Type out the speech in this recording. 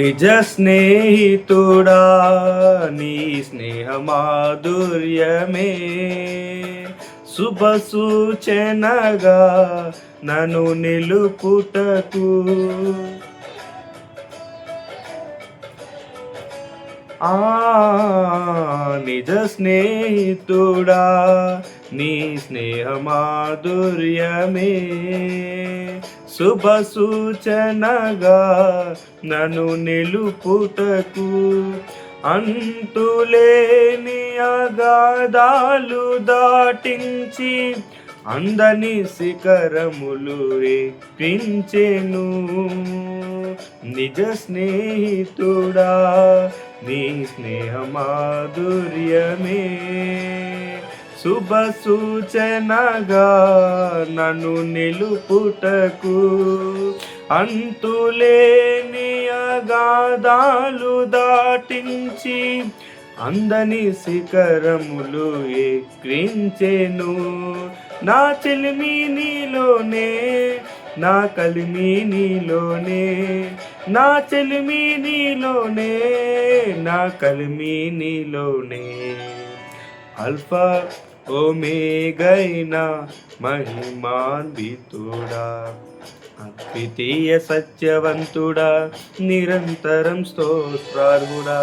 నిజ స్నేహితుడా నీ స్నేహమాధుర్యమే శుభ సూచనగా నన్ను నిలుపుటకు ఆ నిజ స్నేహితుడా నీ స్నేహమాధుర్యమే శుభ సూచనగా నన్ను నిలుపుటకు అంతులేని అగాధాలు దాటించి అందని శిఖరములు ఎక్కించెను నిజ స్నేహితుడా నీ స్నేహమాధుర్యమే శుభ సూచనగా నన్ను నిలుపుటకు అంతులేని అగాధాలు దాటించి అందని శిఖరములు ఎక్కించెను నా చెలిమి నీలోనే నా కలిమి నీలోనే నా చెలిమి నీలోనే నా కలిమి నీలోనే అల్ఫా ఓమేగైనా మహిమాన్వితుడా అద్వితీయ సత్యవంతుడా నిరంతరం స్తోత్రార్హుడా